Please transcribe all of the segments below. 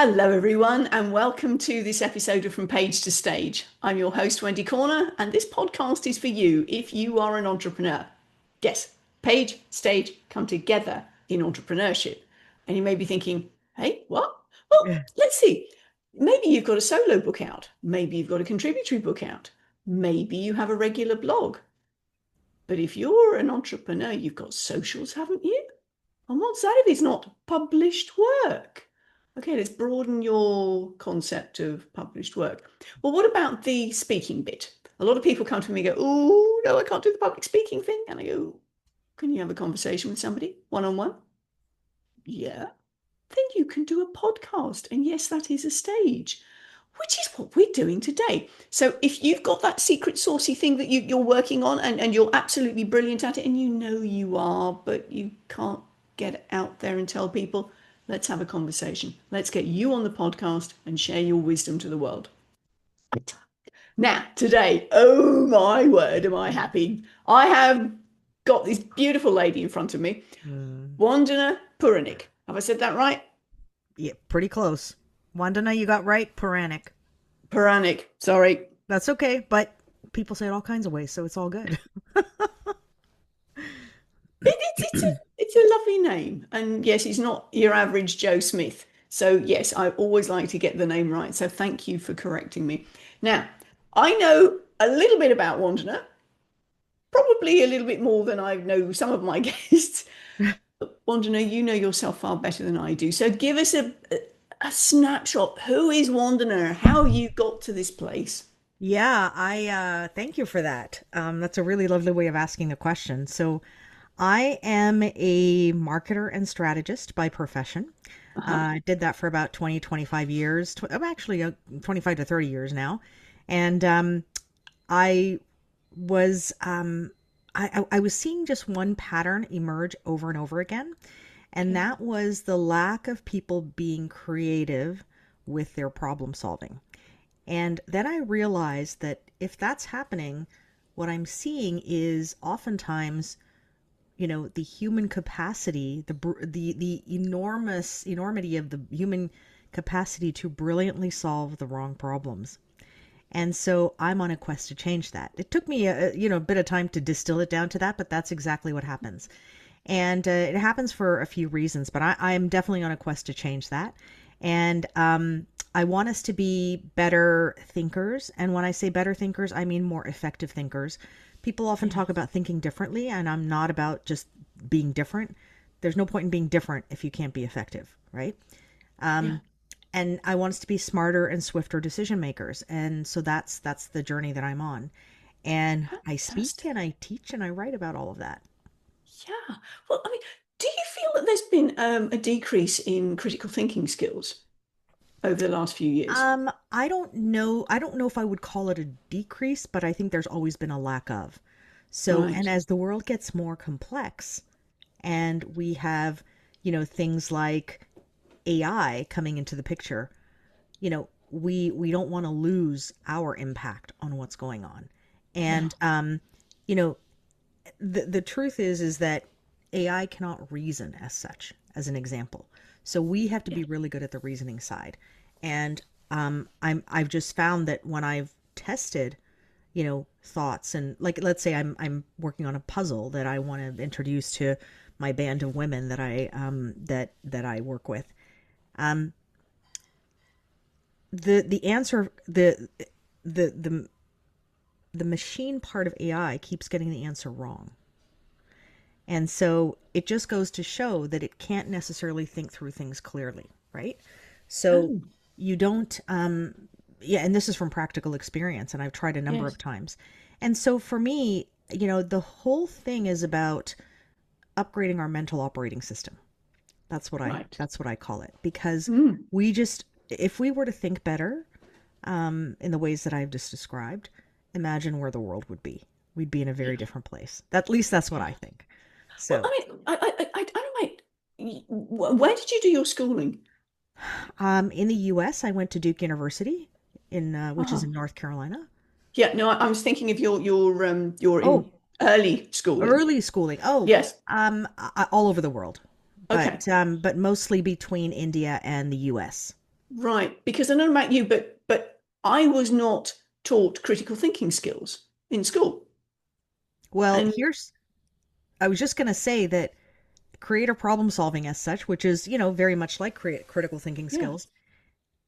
Hello, everyone, and welcome to this episode of From Page to Stage. I'm your host, Wendy Corner, and this podcast is for you if you are an entrepreneur. Yes, page, stage come together in entrepreneurship. And you may be thinking, hey, what? Well, Yeah. let's see. Maybe you've got a solo book out. Maybe you've got a contributory book out. Maybe you have a regular blog. But if you're an entrepreneur, you've got socials, haven't you? And what's that if it's not published work? Okay, let's broaden your concept of published work. Well, what about the speaking bit? A lot of people come to me and go, oh, no, I can't do the public speaking thing. And I go, can you have a conversation with somebody one on one? Yeah. Then you can do a podcast. And yes, that is a stage, which is what we're doing today. So if you've got that secret saucy thing that you're working on and you're absolutely brilliant at it, and you know you are, but you can't get out there and tell people, let's have a conversation. Let's get you on the podcast and share your wisdom to the world. Now, today, oh my word, am I happy. I have got this beautiful lady in front of me, Mm, Vandana Puranik. Have I said that right? yeah, pretty close. Vandana, you got right. Puranik. Puranik, sorry. That's okay, but people say it all kinds of ways, so it's all good. It's a lovely name. And yes, it's not your average Joe Smith. So yes, I always like to get the name right. So thank you for correcting me. Now, I know a little bit about Wanderer, probably a little bit more than I know some of my guests. But Wanderer, you know yourself far better than I do. So give us a snapshot. Who is Wanderer? How you got to this place? Yeah, I thank you for that. That's a really lovely way of asking a question. So, I am a marketer and strategist by profession. Uh-huh. I did that for about 20, 25 years. I'm actually 25 to 30 years now. And I was I was seeing just one pattern emerge over and over again, and Okay. that was the lack of people being creative with their problem solving. And then I realized that if that's happening, what I'm seeing is oftentimes, the human capacity, the enormity of the human capacity to brilliantly solve the wrong problems. And so I'm on a quest to change that. It took me a bit of time to distill it down to that, but that's exactly what happens. And it happens for a few reasons, but I'm definitely on a quest to change that. And I want us to be better thinkers. And when I say better thinkers, I mean more effective thinkers. People often talk Yes. about thinking differently, and I'm not about just being different. There's no point in being different if you can't be effective, right? Yeah. Um, and I want us to be smarter and swifter decision makers. And so that's the journey that I'm on. And I speak Fantastic. and I teach and I write about all of that. Yeah. Well, I mean, do you feel that there's been a decrease in critical thinking skills over the last few years? I don't know. I don't know if I would call it a decrease, but I think there's always been a lack of. So, and Right. as the world gets more complex and we have, things like AI coming into the picture, we don't want to lose our impact on what's going on. Yeah. And you know, the truth is that AI cannot reason as such, as an example. So we have to Yeah. be really good at the reasoning side. And I've just found that when I've tested, thoughts, and like let's say I'm working on a puzzle that I want to introduce to my band of women that I work with. Um, the answer the the the machine part of AI keeps getting the answer wrong. And so it just goes to show that it can't necessarily think through things clearly, right? So Oh, you don't, yeah, and this is from practical experience, and I've tried a number of yes. times. And so for me, the whole thing is about upgrading our mental operating system. Right. That's what I call it, because Mm. we just, if we were to think better, in the ways that I've just described, imagine where the world would be. We'd be in a very Yeah. different place. At least that's what Yeah. I think. Well, So, I mean, I don't know, mate. Where did you do your schooling? in the U.S., I went to Duke University which is Oh, in North Carolina. yeah. No, I was thinking of your Oh, in early schooling. early schooling. Oh, Yes. all over the world, Okay. but mostly between India and the U.S. Right. Because I don't know about you, but I was not taught critical thinking skills in school. Well, And I was just going to say that creative problem solving as such, which is, very much like critical thinking yeah, skills,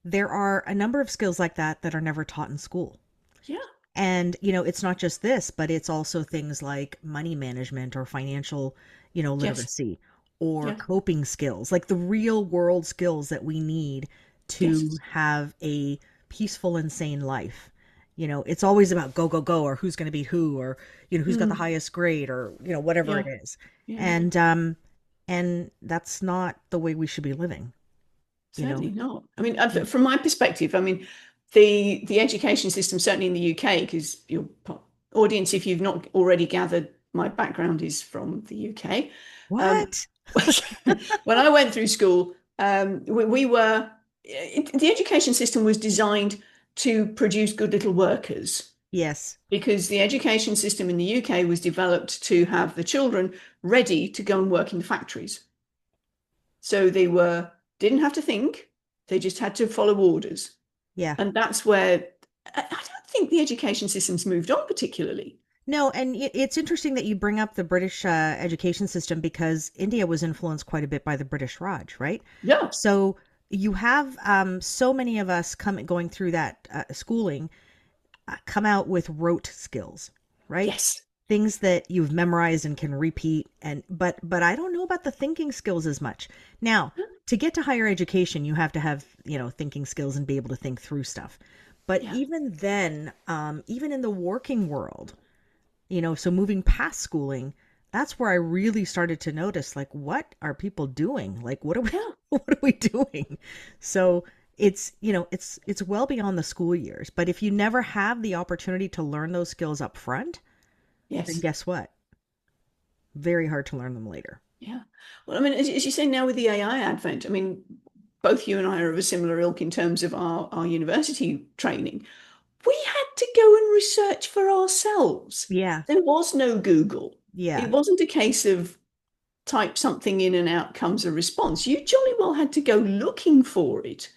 there are a number of skills like that that are never taught in school. yeah, And, it's not just this, but it's also things like money management or financial, yes, literacy or yeah, coping skills, like the real world skills that we need to yes, have a peaceful and sane life. It's always about go, go, go, or who's going to beat who, or, who's got the mm, highest grade, or, whatever yeah, it is. yeah. And that's not the way we should be living, you know? Certainly not. I mean, Yeah. from my perspective, I mean, the education system, certainly in the UK, because your audience, if you've not already gathered, my background is from the UK. Um, What? when I went through school, we were the education system was designed to produce good little workers Yes. because the education system in the UK was developed to have the children ready to go and work in the factories. So they didn't have to think, they just had to follow orders. Yeah. And that's where I don't think the education system's moved on particularly. No, and it's interesting that you bring up the British education system because India was influenced quite a bit by the British Raj, right? Yeah. So you have so many of us going through that schooling come out with rote skills, right? Yes. Things that you've memorized and can repeat, and but I don't know about the thinking skills as much. Now, to get to higher education, you have to have thinking skills and be able to think through stuff. But Yeah. even then, even in the working world, so moving past schooling, that's where I really started to notice, like, what are people doing? Like, what are we, Yeah. what are we doing? So it's well beyond the school years. But if you never have the opportunity to learn those skills up front, then Yes. guess what? Very hard to learn them later. Yeah. Well, I mean, as you say now with the AI advent, I mean, both you and I are of a similar ilk in terms of our university training. We had to go and research for ourselves. Yeah. There was no Google. It Yeah. wasn't a case of type something in and out comes a response. You jolly well had to go looking for it.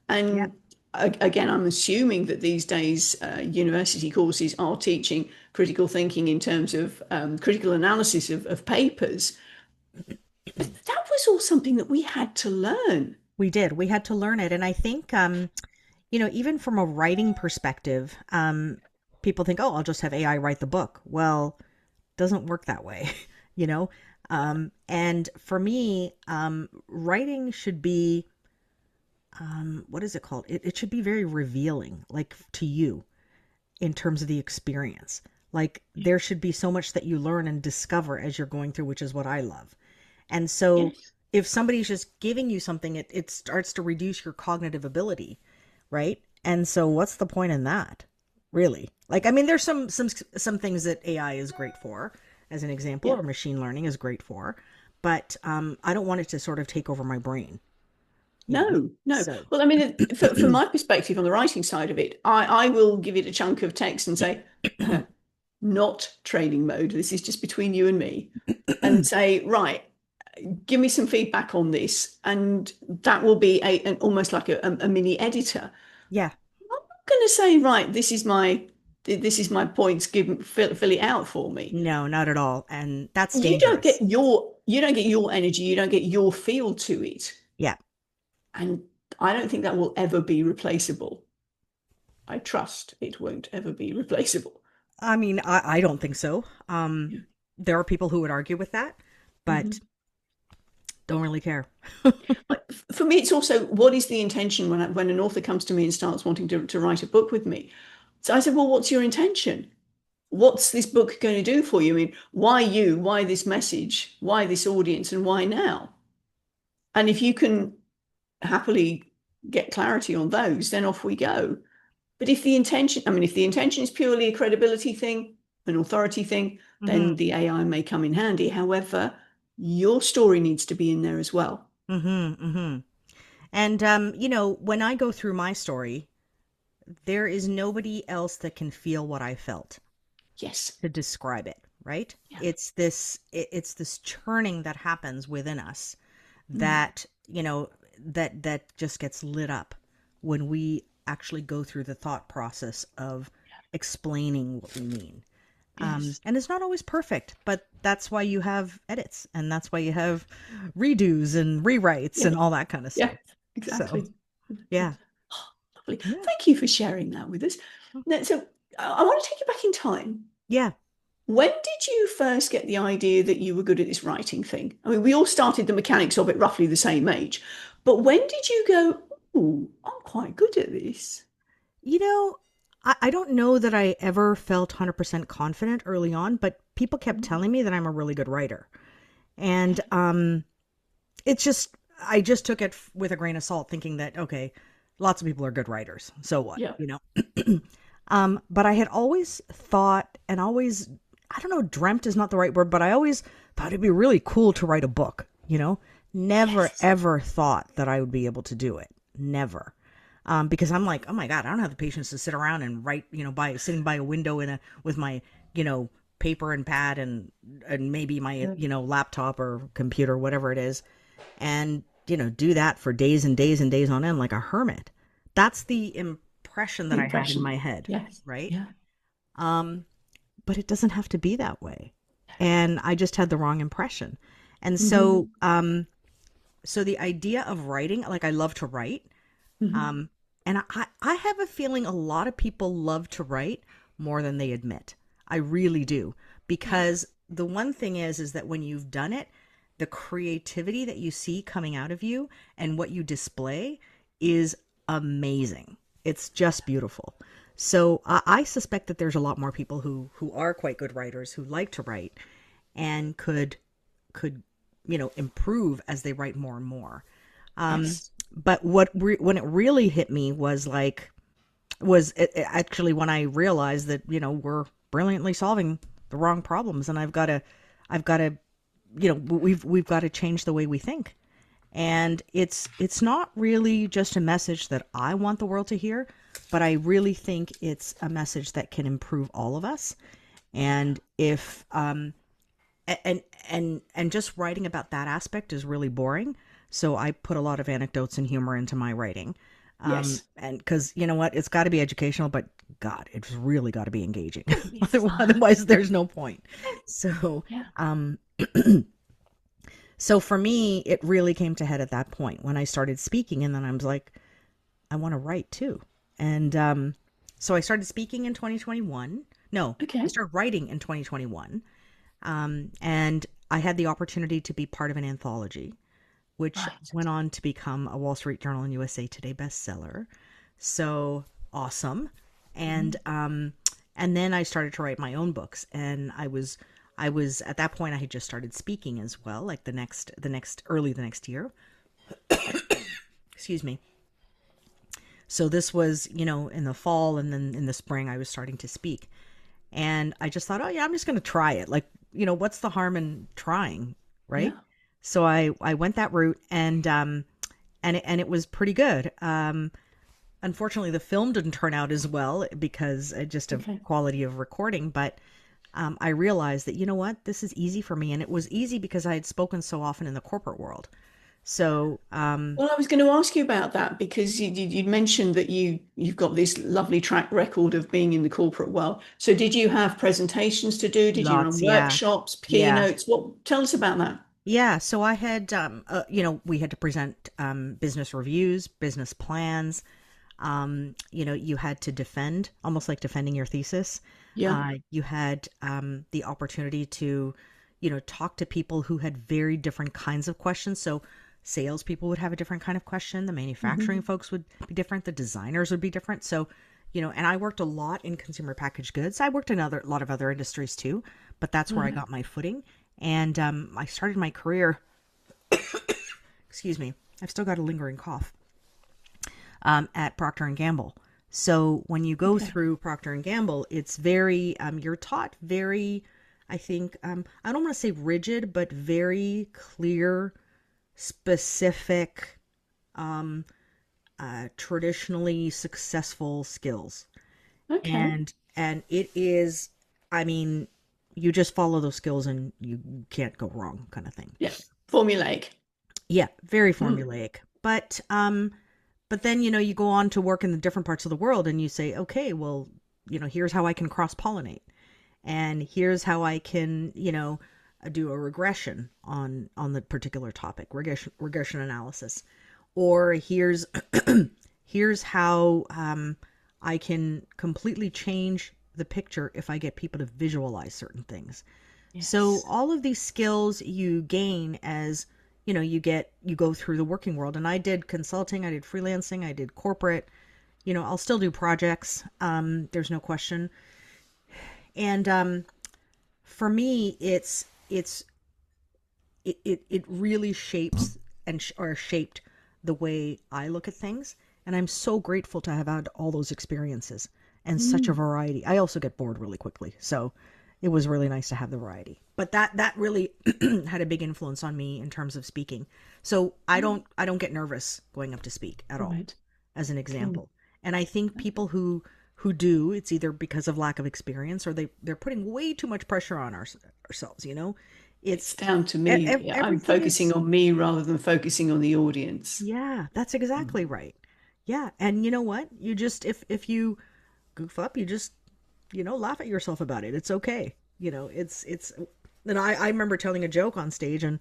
Yeah. And again, I'm assuming that these days university courses are teaching critical thinking in terms of critical analysis of papers. But that was all something that we had to learn. We did. We had to learn it. And I think even from a writing perspective, people think, oh, I'll just have AI write the book. Well, doesn't work that way, you know? And for me, writing should be, what is it called? It should be very revealing, like to you in terms of the experience. Like there should be so much that you learn and discover as you're going through, which is what I love. And so Yes. if somebody's just giving you something, it starts to reduce your cognitive ability, right? And so what's the point in that? Really? Like, I mean, there's some things that AI is great for, as an example, Yeah. or machine learning is great for, but I don't want it to sort of take over my brain, you know? No, no. So, Well, I mean, from my perspective on the writing side of it, I will give it a chunk of text and say, not training mode. This is just between you and me. And say, right, give me some feedback on this. And that will be almost like a mini editor. yeah, I'm not going to say, right, this is my points. Fill it out for me. no, not at all. And that's You don't dangerous. get your energy. You don't get your feel to it. Yeah. And I don't think that will ever be replaceable. I trust it won't ever be replaceable. I mean, I don't think so. Yeah. There are people who would argue with that, but Mhm. don't really care. For me, it's also what is the intention when an author comes to me and starts wanting to write a book with me. So I said, well, what's your intention? What's this book going to do for you? I mean, why you? Why this message? Why this audience? And why now? And if you can happily get clarity on those, then off we go. But if the intention is purely a credibility thing, an authority thing, then Hmm. the AI may come in handy. However, your story needs to be in there as well. Hmm. Hmm. And when I go through my story, there is nobody else that can feel what I felt Yes. to describe it, right? Yeah. It's this churning that happens within us Mm. that, that just gets lit up when we actually go through the thought process of explaining what we mean. Yes. And it's not always perfect, but that's why you have edits and that's why you have redos and rewrites Yeah. and all that kind of Yeah. stuff. So, Exactly. Exactly. yeah. Oh, lovely. Yeah. Thank you for sharing that with us. Now, so I want to take you back in time. Yeah. When did you first get the idea that you were good at this writing thing? I mean, we all started the mechanics of it roughly the same age, but when did you go, oh, I'm quite good at this? You know, I don't know that I ever felt 100% confident early on, but people kept telling me that I'm a really good writer. And it's just, I just took it with a grain of salt, thinking that, okay, lots of people are good writers. So what, Yeah. you know? But I had always thought and always, I don't know, dreamt is not the right word, but I always thought it'd be really cool to write a book, you know? Never, Yes. ever thought that I would be able to do it. Never. Because I'm like, oh my God, I don't have the patience to sit around and write, sitting by a window with my, you know, paper and pad and maybe my, Yeah. laptop or computer, whatever it is, and, do that for days and days and days on end like a hermit. That's the impression that I had in Impression. my head, Yes. right? Yeah. Um, but it doesn't have to be that way. And I just had the wrong impression. And so, Hmm. so the idea of writing, like I love to write. Hmm. Um, and I have a feeling a lot of people love to write more than they admit. I really do. Yeah. Because the one thing is that when you've done it, the creativity that you see coming out of you and what you display is amazing. It's just beautiful. So I suspect that there's a lot more people who are quite good writers who like to write and could improve as they write more and more. Yes. But when it really hit me was actually when I realized that we're brilliantly solving the wrong problems, and I've got to we've got to change the way we think. And it's not really just a message that I want the world to hear, but I really think it's a message that can improve all of us. And if and just writing about that aspect is really boring. So I put a lot of anecdotes and humor into my writing. Yes. And because you know what, it's got to be educational, but God, it's really got to be engaging. Gotta be fun. Otherwise, there's no point. So, Yeah. um, so for me, it really came to head at that point when I started speaking, and then I was like, I want to write too. And so I started speaking in 2021. No, I Okay. started writing in 2021. And I had the opportunity to be part of an anthology, which Right. went on to become a Wall Street Journal and USA Today bestseller. So awesome. And Mhm. and then I started to write my own books, and I was at that point I had just started speaking as well, like the next year. Excuse me. So this was, in the fall, and then in the spring I was starting to speak. And I just thought, oh yeah, I'm just going to try it. Like, what's the harm in trying, right? Yeah. So I went that route, and it was pretty good. Unfortunately, the film didn't turn out as well because just of Okay. quality of recording. But I realized that what, this is easy for me, and it was easy because I had spoken so often in the corporate world. So Well, I was going to ask you about that because you'd mentioned that you've got this lovely track record of being in the corporate world. So did you have presentations to do? Did you run lots, yeah, workshops, yeah. keynotes? What? Tell us about that. Yeah, so I had, we had to present business reviews, business plans. You had to defend, almost like defending your thesis. Yeah. You had the opportunity to, talk to people who had very different kinds of questions. So salespeople would have a different kind of question. The manufacturing Hmm. folks would be different. The designers would be different. So, and I worked a lot in consumer packaged goods. I worked in a lot of other industries too, but that's where I Right. got my footing. And I started my career, excuse me, I've still got a lingering cough, at Procter and Gamble. So when you go Okay. through Procter and Gamble, it's very you're taught very, I think, I don't want to say rigid, but very clear, specific, um, traditionally successful skills, Okay. and it is, I mean, you just follow those skills and you can't go wrong, kind of thing. Yeah. Formulaic. Yeah, very Mm. formulaic, but But then, you go on to work in the different parts of the world and you say, okay, well, here's how I can cross pollinate. And here's how I can, do a regression on the particular topic, regression analysis. Or here's how I can completely change the picture if I get people to visualize certain things. So Yes. all of these skills you gain as you go through the working world. And I did consulting, I did freelancing, I did corporate. I'll still do projects. There's no question. And for me, it really shapes or shaped the way I look at things. And I'm so grateful to have had all those experiences and such a Mm. variety. I also get bored really quickly. So it was really nice to have the variety. But that really had a big influence on me in terms of speaking. So I don't get nervous going up to speak at all, Right. as an Cool. example. And I think people who do, it's either because of lack of experience or they're putting way too much pressure on ourselves, It's It's down to me. Yeah, I'm everything focusing is. on me rather than focusing on the audience. Yeah, that's exactly Mm. right. Yeah, and you know what? You just if you goof up, you just laugh at yourself about it. It's okay. It's and I remember telling a joke on stage and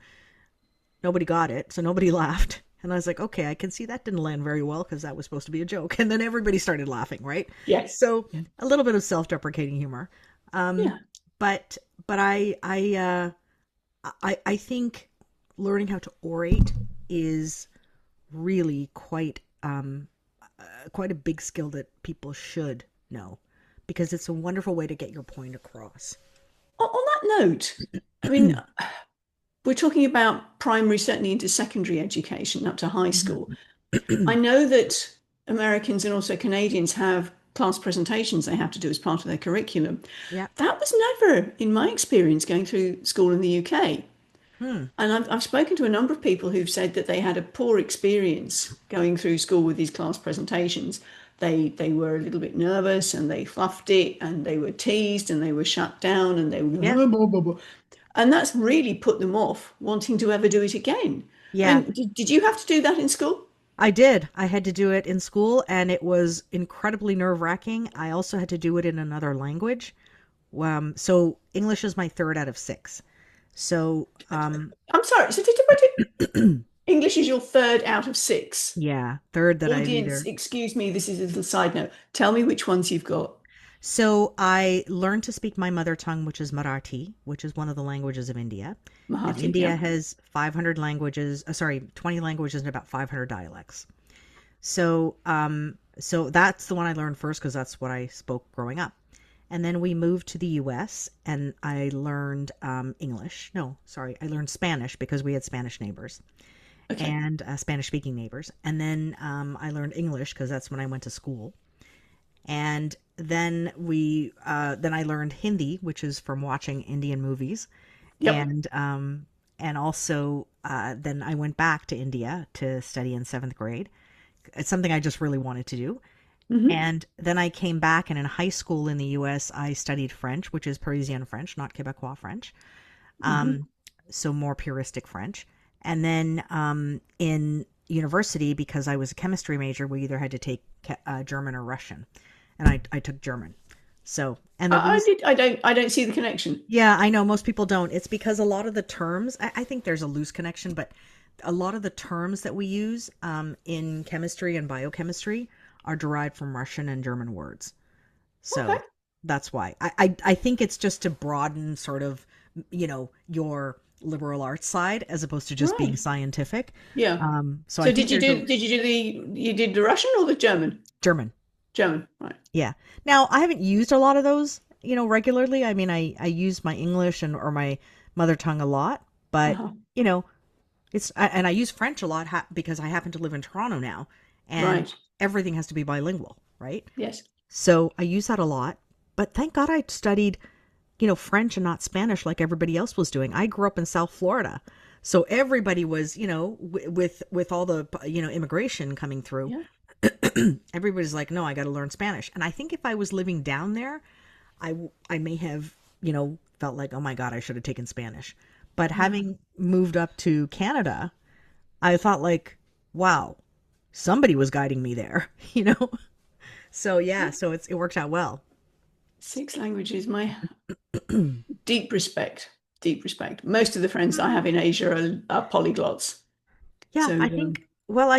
nobody got it, so nobody laughed. And I was like, okay, I can see that didn't land very well because that was supposed to be a joke. And then everybody started laughing, right? Yes. So Yeah. a little bit of self-deprecating humor. Um, Yeah. but I think learning how to orate is really quite a big skill that people should know because it's a wonderful way to get your point across. On that note, I mean, we're talking about primary, certainly into secondary education up to high school. Mhm. I know that Americans and also Canadians have class presentations they have to do as part of their curriculum. Yeah. That was never, in my experience, going through school in the UK. Hmm. And I've spoken to a number of people who've said that they had a poor experience going through school with these class presentations. They were a little bit nervous and they fluffed it and they were teased and they were shut down and they were Yeah. blah, blah, blah. And that's really put them off wanting to ever do it again. I Yeah. mean, did you have to do that in school? I did. I had to do it in school and it was incredibly nerve-wracking. I also had to do it in another language. So English is my third out of six. So, I'm sorry. So English is your third out of six. yeah, third that I've Audience, either. excuse me, this is a little side note. Tell me which ones you've got. So I learned to speak my mother tongue, which is Marathi, which is one of the languages of India. And Mahati, India yeah. has 500 languages, sorry, 20 languages and about 500 dialects. So that's the one I learned first because that's what I spoke growing up. And then we moved to the US and I learned English. No, sorry, I learned Spanish because we had Spanish neighbors Okay. and Spanish speaking neighbors. And then I learned English because that's when I went to school. And then I learned Hindi, which is from watching Indian movies. Yep. And also then I went back to India to study in seventh grade. It's something I just really wanted to do. Hmm. And then I came back, and in high school in the US, I studied French, which is Parisian French, not Quebecois French. Hmm. Um, so more puristic French. And then in university, because I was a chemistry major, we either had to take German or Russian, and I took German. So, and the I reason, did. I don't see the connection. yeah, I know most people don't. It's because a lot of the terms, I think there's a loose connection, but a lot of the terms that we use in chemistry and biochemistry are derived from Russian and German words. Okay. So that's why I think it's just to broaden sort of, your liberal arts side as opposed to just being Right. scientific. Yeah. So I So think there's a did you do you did the Russian or the German? German. German. Right. Yeah. Now I haven't used a lot of those, regularly. I mean, I use my English or my mother tongue a lot, but Uh-huh. you know, and I use French a lot because I happen to live in Toronto now, and Right. everything has to be bilingual, right? Yes. So I use that a lot. But thank God I studied, French and not Spanish like everybody else was doing. I grew up in South Florida. So everybody was, with all the, immigration coming through, Yeah. everybody's like, no, I got to learn Spanish. And I think if I was living down there, I may have, felt like, oh my God, I should have taken Spanish. But Yeah. having moved up to Canada, I thought like, wow, somebody was guiding me there, So yeah, so it worked out well. 6 languages, my deep respect, deep respect. Most of the friends I have in Asia are polyglots. Yeah, So, I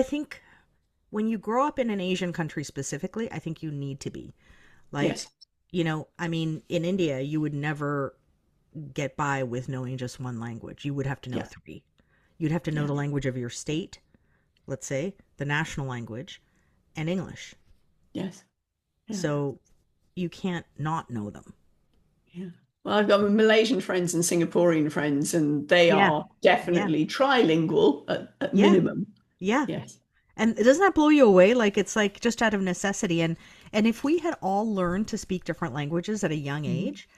think when you grow up in an Asian country specifically, I think you need to be. Like, yes, I mean, in India, you would never get by with knowing just one language. You would have to know yeah, three. You'd have to know yeah, the language of your state, let's say, the national language, and English. yes, yeah, So you can't not know them. yeah. Well, I've got Malaysian friends and Singaporean friends, and they Yeah, are yeah, definitely trilingual at yeah, minimum. yeah. Yes. And doesn't that blow you away? Like it's like just out of necessity. And if we had all learned to speak different languages at a young Mhm. age,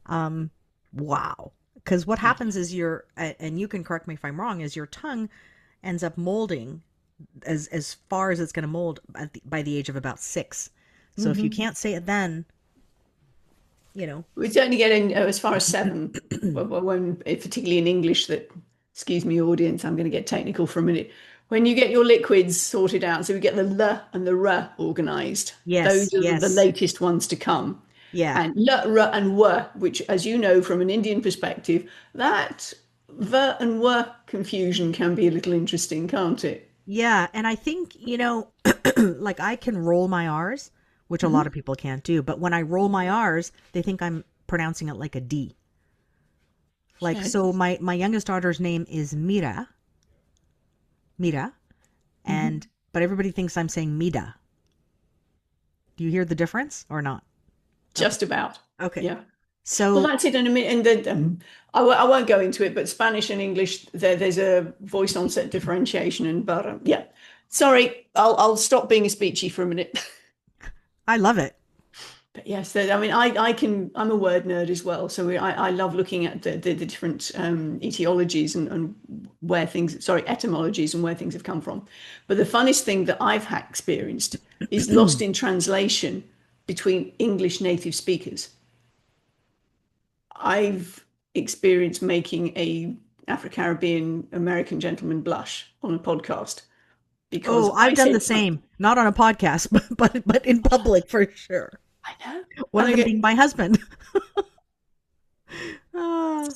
um, wow. Because what Yeah. happens is and you can correct me if I'm wrong, is your tongue ends up molding as far as it's going to mold by the age of about 6. So if you Hmm. can't say it then, you know, We certainly get in as far as 7, when, particularly in English, that, excuse me, audience, I'm going to get technical for a minute. When you get your liquids sorted out, so we get the L and the R organized, those yes, are the yes, latest ones to come. yeah, And L, R, and W, which, as you know, from an Indian perspective, that V and W confusion can be a little interesting, can't it? yeah. And I think, like I can roll my R's, which a lot of Hmm. people can't do. But when I roll my R's, they think I'm pronouncing it like a D. Like, so Yes. my youngest daughter's name is Mira, and Hmm. but everybody thinks I'm saying Mida. Do you hear the difference or not? Okay. Just about. Okay. Yeah. Well, So, that's it in a minute. And then I won't go into it, but Spanish and English, there's a voice onset differentiation. And but yeah, sorry, I'll stop being a speechy for a minute. I love it. But yes, I mean, I'm a word nerd as well. So I love looking at the different etiologies and where things, sorry, etymologies and where things have come from. But the funnest thing that I've experienced is lost in translation between English native speakers. I've experienced making a Afro-Caribbean American gentleman blush on a podcast because Oh, I've I done the said something. same. Not on a podcast, but in public for sure. I know. One And of I them go, being my husband. Ah,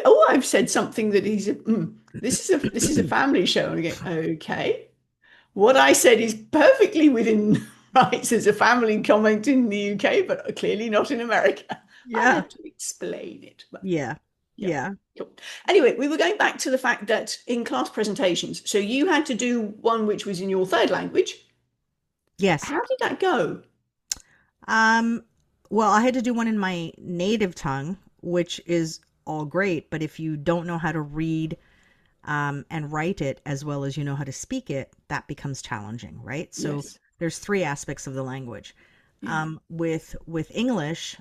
oh, I've said something that this is a family show. And I go, okay. What I said is perfectly within rights as a family comment in the UK, but clearly not in America. I yeah. had to explain it. But Yeah. yeah. Yeah. Cool. Anyway, we were going back to the fact that in class presentations, so you had to do one which was in your third language. Yes. How did that go? Um, well, I had to do one in my native tongue, which is all great, but if you don't know how to read and write it as well as you know how to speak it, that becomes challenging, right? So Yes. there's three aspects of the language. Yeah. With English,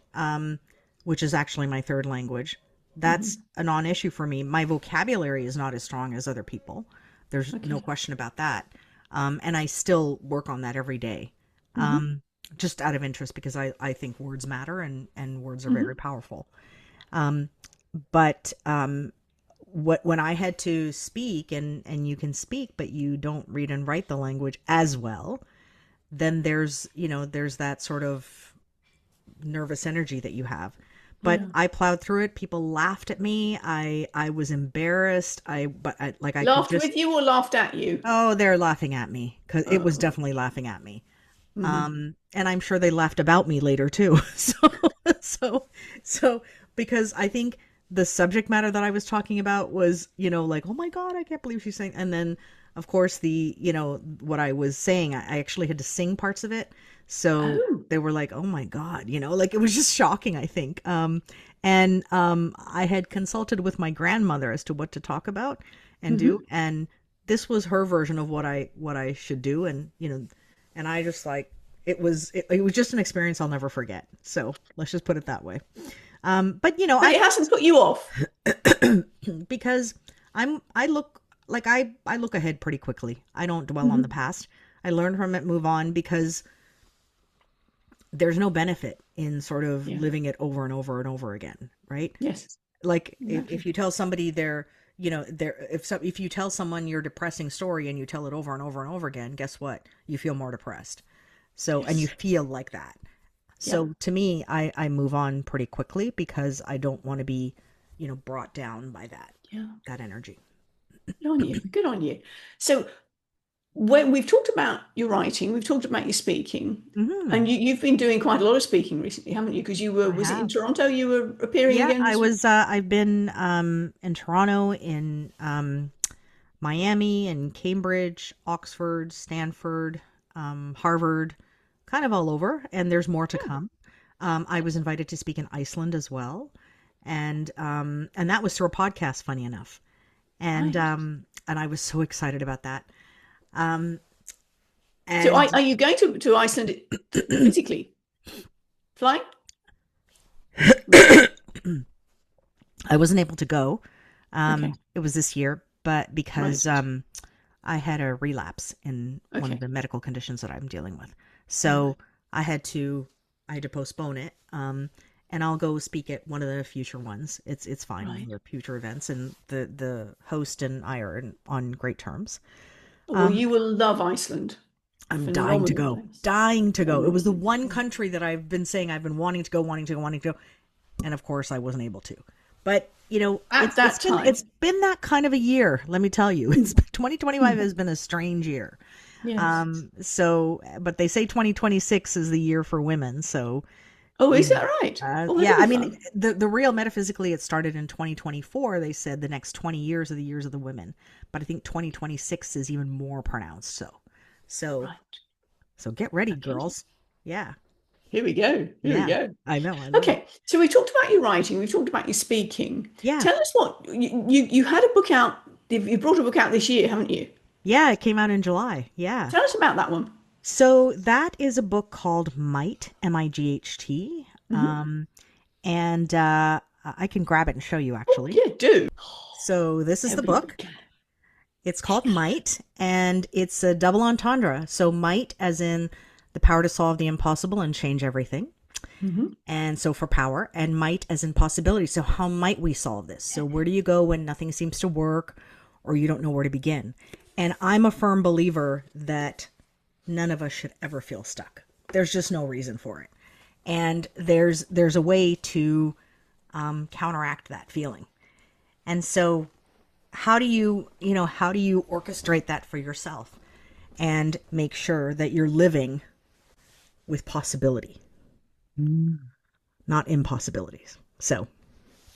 which is actually my third language, that's Hmm. a non-issue for me. My vocabulary is not as strong as other people. There's no Okay. question about that. And I still work on that every day. Hmm. Um, just out of interest because I think words matter and words are very Hmm. powerful. Um, but when I had to speak and you can speak but you don't read and write the language as well, then there's that sort of nervous energy that you have. But Yeah. I plowed through it. People laughed at me. I was embarrassed. I could Laughed just, with you or laughed at you? oh, they're laughing at me because it was Oh. definitely laughing at me. Hmm. And I'm sure they laughed about me later too. So, so, so, because I think the subject matter that I was talking about was, like, oh my God, I can't believe she's saying. And then, of course, what I was saying, I actually had to sing parts of it. So Oh. they were like, oh my God, like it was just shocking, I think. And I had consulted with my grandmother as to what to talk about and do. Hmm. And this was her version of what I should do. And, and I just like it was just an experience I'll never forget. So let's just put it that way. But But it hasn't put you off. because I look like I look ahead pretty quickly. I don't dwell on the Hmm. past. I learn from it, move on because there's no benefit in sort of Yeah. living it over and over and over again, right? Yes. Like if Exactly. you tell somebody if you tell someone your depressing story and you tell it over and over and over again, guess what? You feel more depressed. So, and you Yes. feel like that. Yep. So to me, I move on pretty quickly because I don't want to be, brought down by Yeah. that energy. Good on you. Good on you. So when we've talked about your writing, we've talked about your speaking, Hmm. and you've been doing quite a lot of speaking recently, haven't you? Because I was it in have. Toronto you were appearing Yeah, again this week? I've been in Toronto, in Miami, and Cambridge, Oxford, Stanford, Harvard, kind of all over, and there's more to come. I was invited to speak in Iceland as well, and that was through a podcast, funny enough, Right. and I was so excited about that. Um, So and are you going to Iceland physically? Flying? I wasn't able to go. Okay. It was this year, but because Right. I had a relapse in one of Okay. the medical conditions that I'm dealing with. Right. So I had to postpone it. And I'll go speak at one of the future ones. It's fine, one of Right. the future events, and the host and I are on great terms. Well, Um, you will love Iceland. I'm dying to Phenomenal go, place. dying to go. It was Phenomenal the place. one Yeah. country that I've been saying I've been wanting to go, wanting to go, wanting to go, and of course I wasn't able to. But At that it's time. been that kind of a year. Let me tell you, Hmm. 2025 Hmm. has been a strange year. Yes. So, but they say 2026 is the year for women. So, Oh, is that right? Oh, that'll yeah, be I mean, fun. the real metaphysically, it started in 2024. They said the next 20 years are the years of the women, but I think 2026 is even more pronounced. So, Right. so get ready, Okay. girls. Yeah, Here we go. Here we yeah, go. I know, I love it. Okay. So we talked about your writing. We've talked about your speaking. Yeah, Tell us what you had a book out. You brought a book out this year, haven't you? yeah, it came out in July. Yeah. Tell us about that one. So that is a book called Might, Might. Hmm. And I can grab it and show you Oh, actually. yeah, do. So this is the Everybody book. can. It's called Might, and it's a double entendre. So might, as in the power to solve the impossible and change everything. Hmm. And so for power, and might as in possibility. So how might we solve this? So where do you go when nothing seems to work or you don't know where to begin? And I'm a firm believer that none of us should ever feel stuck. There's just no reason for it. And there's a way to counteract that feeling. And so how do you orchestrate that for yourself and make sure that you're living with possibility, not impossibilities. So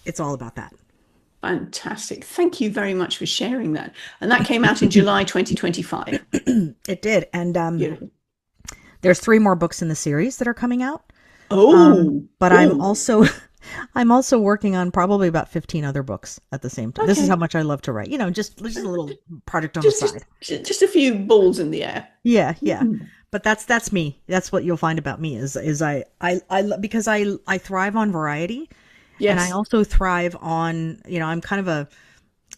it's all about that. Fantastic. Thank you very much for sharing that. And that came out in July 2025. It did. And Beautiful. there's three more books in the series that are coming out. Oh, But oh, I'm also working on probably about 15 other books at the same time. This is how okay. much I love to write. Just a little project on the Just, side. just a few balls in the air. Yeah, yeah. Mm. But that's me. That's what you'll find about me is because I thrive on variety, and I Yes. also thrive on, I'm kind of a,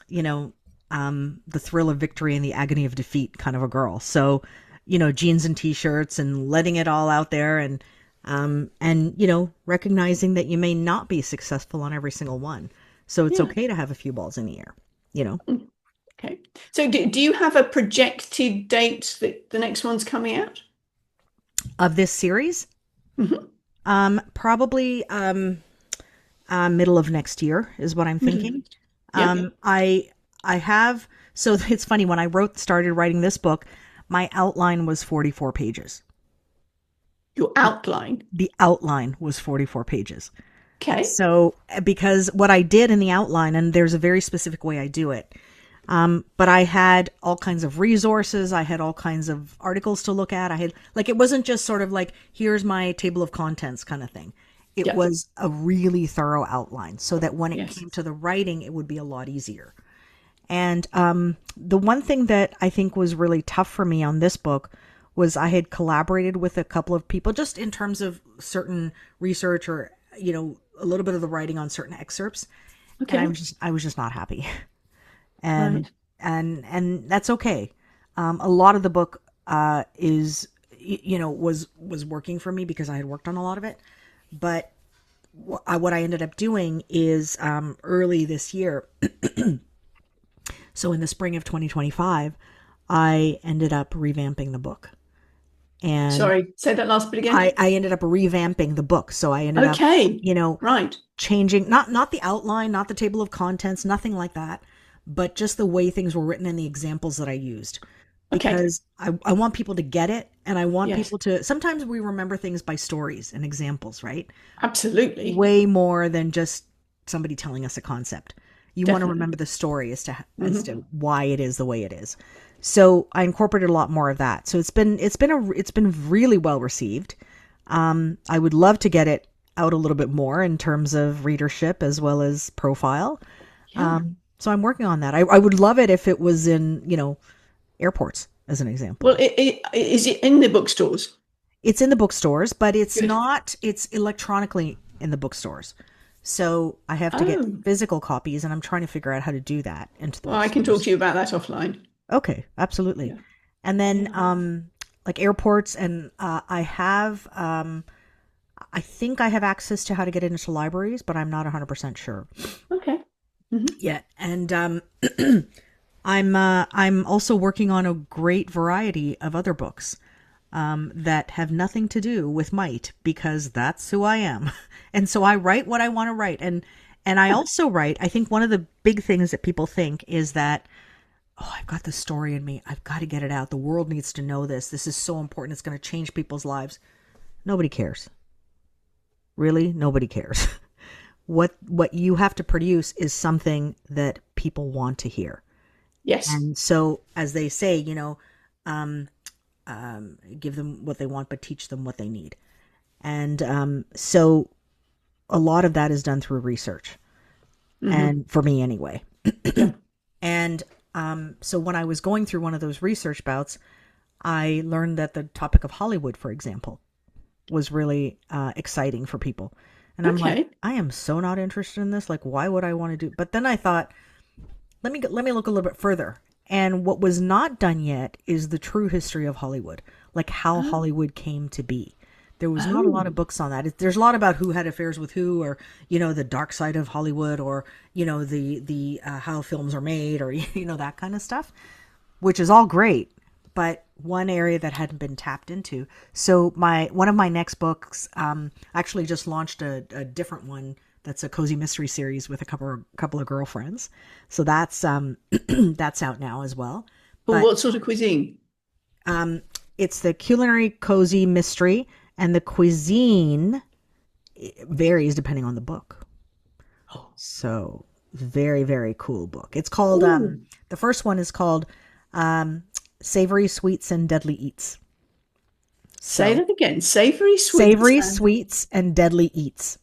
you know, the thrill of victory and the agony of defeat kind of a girl. So, jeans and t-shirts and letting it all out there, and recognizing that you may not be successful on every single one. So it's Yeah. okay to have a few balls in the air, you know. Mm. Okay. So do you have a projected date that the next one's coming out? Of this series, Hmm. probably middle of next year is what I'm Middle of thinking. next year. Yep. I have, so it's funny, when I started writing this book, my outline was 44 pages. Your outline. The outline was 44 pages. Okay. So because what I did in the outline, and there's a very specific way I do it, but I had all kinds of resources. I had all kinds of articles to look at. I had, like, it wasn't just sort of like, here's my table of contents kind of thing. It Yep. was a really thorough outline so that when it Yes. came to the writing, it would be a lot easier. And the one thing that I think was really tough for me on this book was I had collaborated with a couple of people just in terms of certain research or, a little bit of the writing on certain excerpts. And Okay. I was just not happy. And, Right. and that's okay. A lot of the book, is, was working for me because I had worked on a lot of it. But what I ended up doing is, early this year, So in the spring of 2025, I ended up revamping the book. And Sorry, say that last bit again. I ended up revamping the book. So I ended up, Okay, you know, right. changing not the outline, not the table of contents, nothing like that, but just the way things were written and the examples that I used. Okay, Because I want people to get it, and I want yes, people to, sometimes we remember things by stories and examples, right? absolutely, Way more than just somebody telling us a concept. You want to definitely. remember the story as Hmm. to why it is the way it is. So I incorporated a lot more of that. So it's been really well received. I would love to get it out a little bit more in terms of readership as well as profile. Yeah. So I'm working on that. I would love it if it was in, airports as an Well, example. is it in the bookstores? It's in the bookstores, but Good. it's electronically in the bookstores. So I have to get Oh, physical copies, and I'm trying to figure out how to do that into the well, I can talk bookstores. to you about that offline. Okay, absolutely. Yeah, And then, yeah. like airports, and I think I have access to how to get it into libraries, but I'm not 100% sure Okay. Hmm. yet. And I'm also working on a great variety of other books that have nothing to do with might, because that's who I am. And so I write what I want to write. And I also write, I think one of the big things that people think is that, oh, I've got this story in me. I've got to get it out. The world needs to know this. This is so important. It's going to change people's lives. Nobody cares. Really, nobody cares. What you have to produce is something that people want to hear. Yes. And so, as they say, um, give them what they want, but teach them what they need. And so, a lot of that is done through research, Hmm. and for me anyway. Yeah. And so, when I was going through one of those research bouts, I learned that the topic of Hollywood, for example, was really exciting for people. And I'm like, Okay. I am so not interested in this. Like, why would I want to do? But then I thought, let me look a little bit further. And what was not done yet is the true history of Hollywood, like how Oh. Hollywood came to be. There was not a lot of Oh. books on that. There's a lot about who had affairs with who, or the dark side of Hollywood, or the how films are made, or that kind of stuff, which is all great, but one area that hadn't been tapped into. So one of my next books, actually just launched a different one that's a cozy mystery series with a couple of girlfriends. So that's that's out now as well. But But what sort of cuisine? um, it's the culinary cozy mystery, and the cuisine varies depending on the book. Oh. So very, very cool book. It's called Ooh. the first one is called um, Savory Sweets and Deadly Eats. Say So that again. Savory sweets Savory and Sweets and Deadly Eats.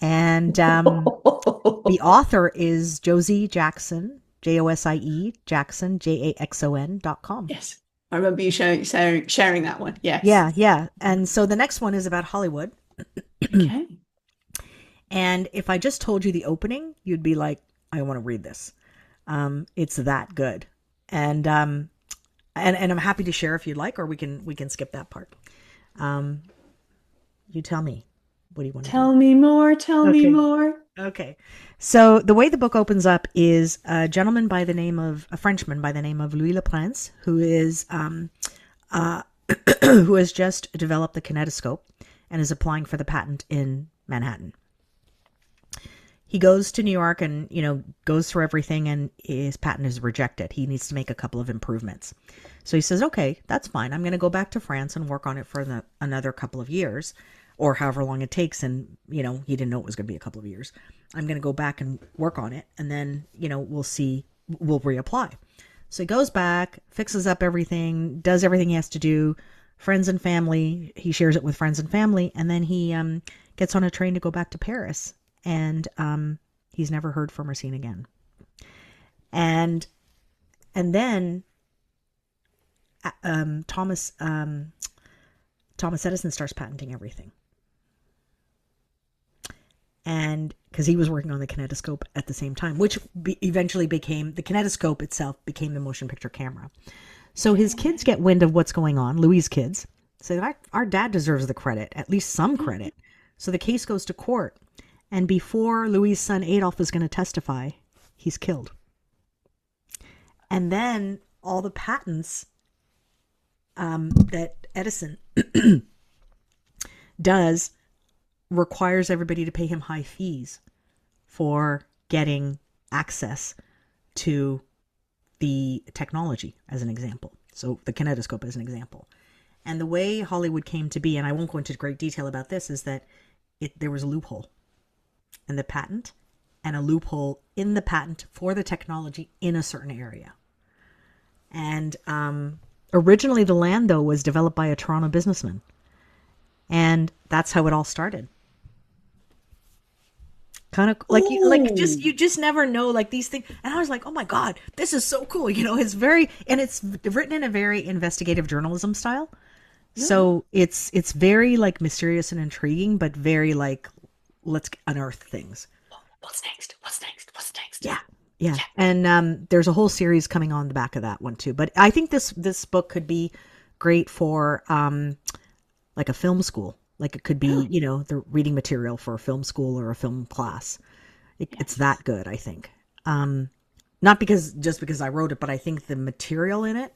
And the author is Josie Jackson, Josie Jackson, JAXON.com. yes. I remember you sharing that one. Yes. Yeah, yeah. And so the next one is about Hollywood. Okay. And if I just told you the opening, you'd be like, I want to read this. It's that good. And and I'm happy to share if you'd like, or we can skip that part. Um, you tell me. What do you want to do? Tell me more. Tell me Okay. more. Okay. So the way the book opens up is a Frenchman by the name of Louis Le Prince, who is uh, who has just developed the kinetoscope and is applying for the patent in Manhattan. He goes to New York and goes through everything, and his patent is rejected. He needs to make a couple of improvements. So he says, okay, that's fine. I'm going to go back to France and work on it for another couple of years, or however long it takes. And he didn't know it was going to be a couple of years. I'm going to go back and work on it, and then we'll see. We'll reapply. So he goes back, fixes up everything, does everything he has to do. Friends and family, he shares it with friends and family, and then he gets on a train to go back to Paris, and he's never heard from or seen again. And then um, Thomas um, Thomas Edison starts patenting everything, and because he was working on the kinetoscope at the same time, which eventually became the kinetoscope itself became the motion picture camera. So his kids get wind of what's going on. Louis' kids say, our dad deserves the credit, at least some credit. So the case goes to court. And before Louis' son Adolf is going to testify, he's killed. And then all the patents that Edison does requires everybody to pay him high fees for getting access to the technology, as an example. So the kinetoscope as an example. And the way Hollywood came to be, and I won't go into great detail about this, is that there was a loophole in the patent and a loophole in the patent for the technology in a certain area. And originally the land, though, was developed by a Toronto businessman. And that's how it all started. Kind of like you just never know, like, these things. And I was like, oh my God, this is so cool. It's written in a very investigative journalism style. Yeah. So it's very like mysterious and intriguing, but very like, let's unearth things. What's next? What's next? What's next? Yeah. And there's a whole series coming on the back of that one too. But I think this book could be great for like a film school. Like it could be, the reading material for a film school or a film class. It's that good, I think. Not just because I wrote it, but I think the material in it.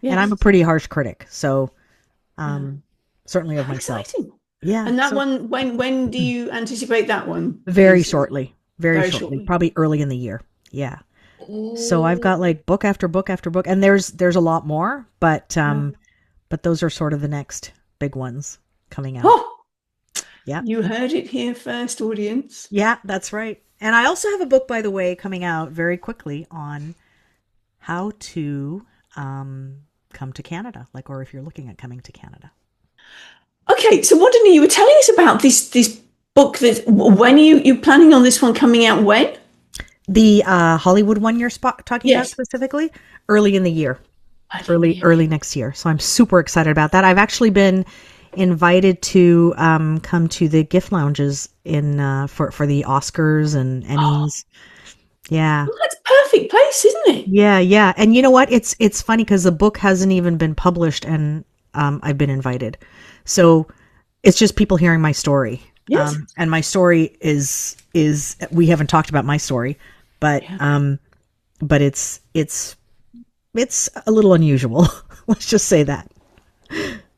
Yes. And I'm a pretty harsh critic, so certainly of myself. Exciting. Yeah. And that one, when do you anticipate that one? Very shortly. Very shortly. Probably early in the year. Yeah. Ooh. So I've got like book after book after book, and there's a lot more, but those are sort of the next big ones coming out. Oh, yeah. You heard it here first, audience. Yeah, that's right. And I also have a book, by the way, coming out very quickly on how to come to Canada, or if you're looking at coming to Canada. Okay, so Vandana, you were telling us about this book. When are you planning on this one coming out? When? The Hollywood one you're talking about specifically? Early in the year. Early next year. So I'm super excited about that. I've actually been invited to come to the gift lounges for the Oscars and Emmys. Yeah. Well, that's a perfect place, isn't it? Yeah. And you know what? It's funny because the book hasn't even been published and I've been invited. So it's just people hearing my story. Yes. And my story is we haven't talked about my story, but it's a little unusual. Let's just say that.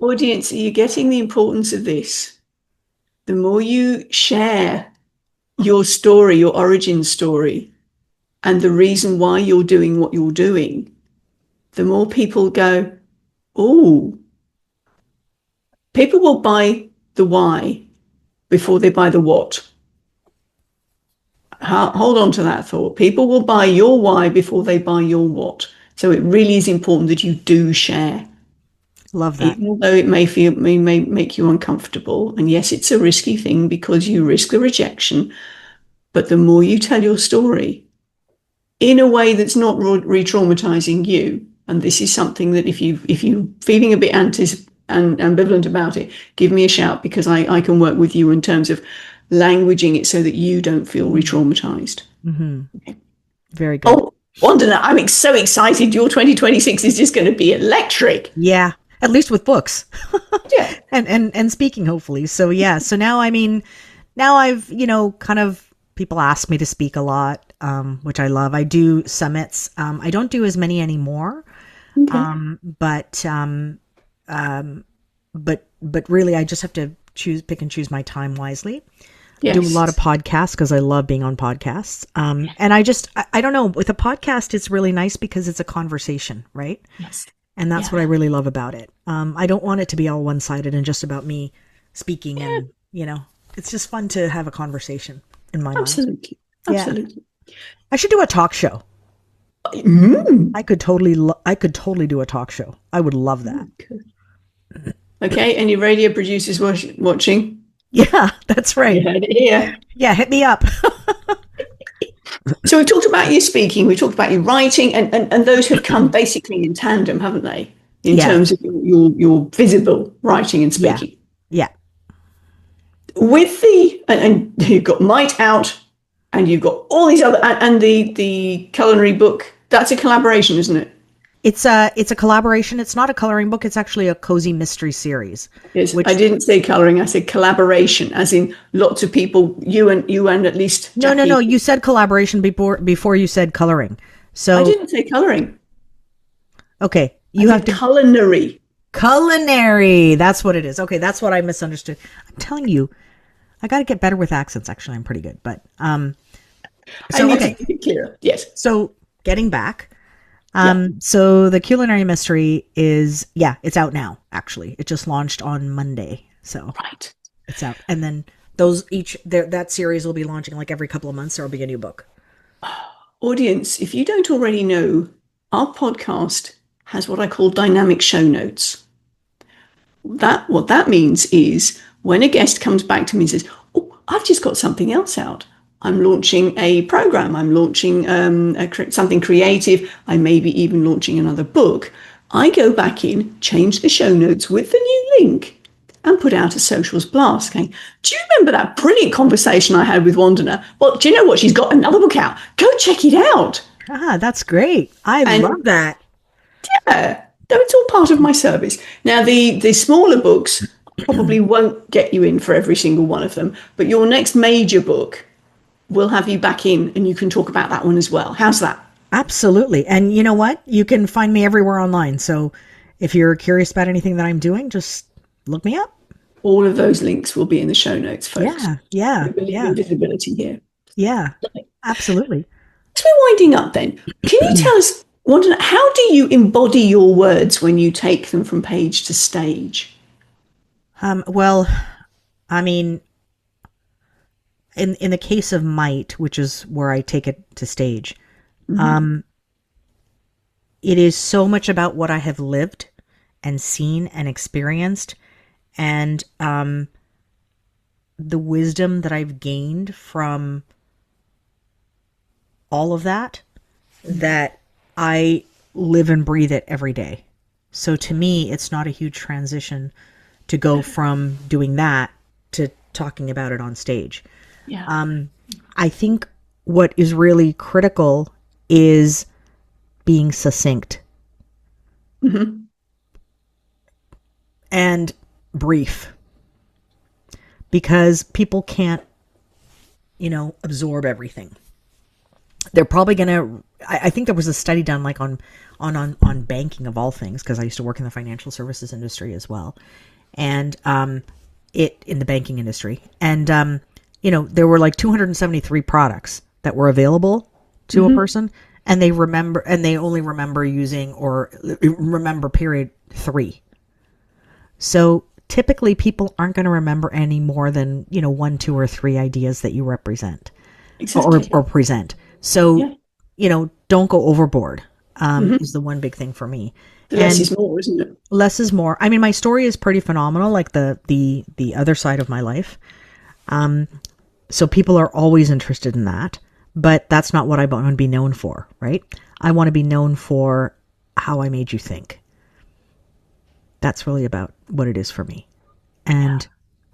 Audience, are you getting the importance of this? The more you share your story, your origin story, and the reason why you're doing what you're doing, the more people go, oh, people will buy the why before they buy the what. Hold on to that thought. People will buy your why before they buy your what. So it really is important that you do share. Love that. Even though it may make you uncomfortable. And yes, it's a risky thing because you risk the rejection. But the more you tell your story in a way that's not re-traumatizing you, and this is something that if you're feeling a bit ambivalent about it, give me a shout because I can work with you in terms of languaging it so that you don't feel re-traumatized. Mm-hmm. Okay. Very good. Oh, Vandana, I'm so excited. Your 2026 is just going to be electric. Yeah. At least with books. Yeah. And speaking, hopefully. So yeah. So now I've, kind of, people ask me to speak a lot, which I love. I do summits. I don't do as many anymore. Okay. But really I just have to pick and choose my time wisely. Yes. I do a lot of podcasts because I love being on podcasts. And I don't know, with a podcast, it's really nice because it's a conversation, right? Yes. And that's what I really love about it. I don't want it to be all one-sided and just about me speaking. And, it's just fun to have a conversation in my mind. Absolutely. Yeah. I should do a talk show. I could totally do a talk show. I would love that. Okay. Any radio producers watching? Yeah, that's right. You heard it here. Yeah, hit me up. So we've talked about you speaking, we've talked about you writing, and those have come basically in tandem, haven't they? In terms of your visible writing and speaking. Yeah. With and you've got Might out, and you've got all these other, and the culinary book, that's a collaboration, isn't it? It's a collaboration. It's not a coloring book. It's actually a cozy mystery series. Yes, I didn't say coloring. I said collaboration, as in lots of people. You and at least Jackie. No. You said collaboration before you said coloring. So I didn't say coloring. Okay. I You have did to culinary. culinary. That's what it is. Okay. That's what I misunderstood. I'm telling you, I got to get better with accents. Actually, I'm pretty good. But, I so, need to okay. make it clearer. Yes. So getting back. Yeah. So the culinary mystery is, yeah, it's out now, actually. It just launched on Monday. So Right. it's out. And then those each, that series will be launching like every couple of months. There will be a new book. Audience, if you don't already know, our podcast has what I call dynamic show notes. What that means is when a guest comes back to me and says, "Oh, I've just got something else out. I'm launching a program. I'm launching something creative. I may be even launching another book." I go back in, change the show notes with the new link, and put out a socials blast. Going, do you remember that brilliant conversation I had with Wandana? Well, do you know what? She's got another book out. Go check it out. Ah, that's great. I And love that. yeah, though it's all part of my service. Now, the smaller books probably won't get you in for every single one of them, but your next major book will have you back in and you can talk about that one as well. How's that? Absolutely. And you know what? You can find me everywhere online. So if you're curious about anything that I'm doing, just look me up. All of those links will be in the show notes, folks. Yeah. Yeah. We believe Yeah. in visibility here. Yeah. Absolutely. As we're winding up then, can you tell us, Wanda, how do you embody your words when you take them from page to stage? Well, I mean, in the case of Might, which is where I take it to stage, it is so much about what I have lived and seen and experienced, and the wisdom that I've gained from all of that, that I live and breathe it every day. So to me, it's not a huge transition to go from doing that to talking about it on stage. Yeah. I think what is really critical is being succinct and brief, because people can't, absorb everything. They're probably gonna. I think there was a study done like on banking of all things, because I used to work in the financial services industry as well, and it in the banking industry, and there were like 273 products that were available to a person, and they only remember using or remember period 3. So typically people aren't going to remember any more than 1, 2, or 3 ideas that you represent Exactly. or present. So Yeah. don't go overboard. Is the one big thing for me. The less And is more, isn't it? less is more. I mean, my story is pretty phenomenal, like the other side of my life. So people are always interested in that, but that's not what I want to be known for, right? I want to be known for how I made you think. That's really about what it is for me. And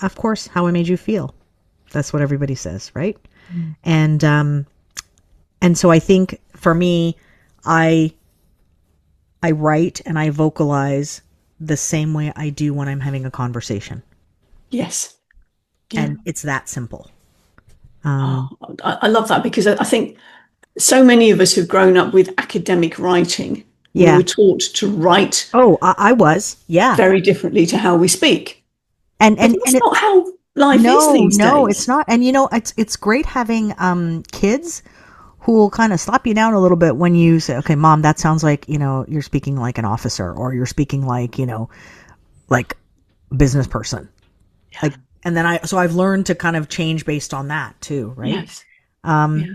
of course, how I made you feel. That's what everybody says, right? And so I think for me, I write and I vocalize the same way I do when I'm having a conversation. Yes. Yeah. And it's that simple. I love that, because I think so many of us have grown up with academic writing. We Yeah. were taught to write Oh, I was. Yeah. very differently to how we speak. And But that's not how life is these no, days. it's not. And it's great having kids who will kind of slap you down a little bit when you say, "Okay, mom, that sounds like, you're speaking like an officer, or you're speaking like, like a business person." Like, and then I've learned to kind of change based on that too, right? Yes. Yeah.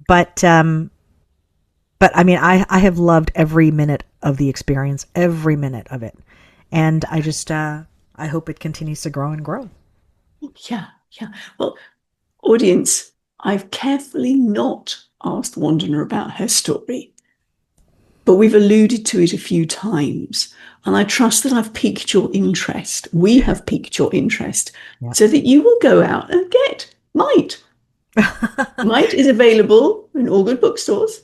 But I mean, I have loved every minute of the experience, every minute of it. And I just I hope it continues to grow and grow. Yeah. Yeah. Well, audience, I've carefully not asked Wandana about her story, but we've alluded to it a few times. And I trust that I've piqued your interest. We have piqued your interest, so that you will go out and get Might. Might is available in all good bookstores.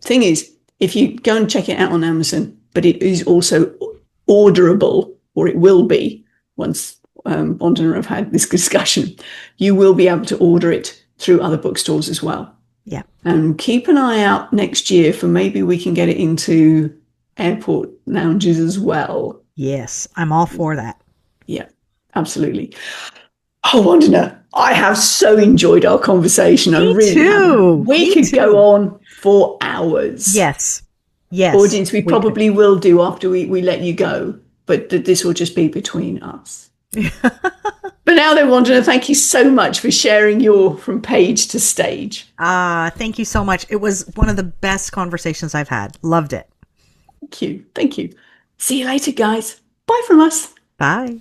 Thing is, if you go and check it out on Amazon, but it is also orderable, or it will be once Bond and I have had this discussion, you will be able to order it through other bookstores as well. Yeah. And keep an eye out next year for maybe we can get it into airport lounges as well. Yes, I'm all for that. Yeah, absolutely. Oh, Wandana, I have so enjoyed our conversation. I Me really have. too. We Me could go too. on for hours. Yes. Yes, Audience, we we could. probably will do after we let you go, but this will just be between us. But now then, Wandana, thank you so much for sharing your from page to stage. Thank you so much. It was one of the best conversations I've had. Loved it. Thank you. Thank you. See you later, guys. Bye from us. Bye.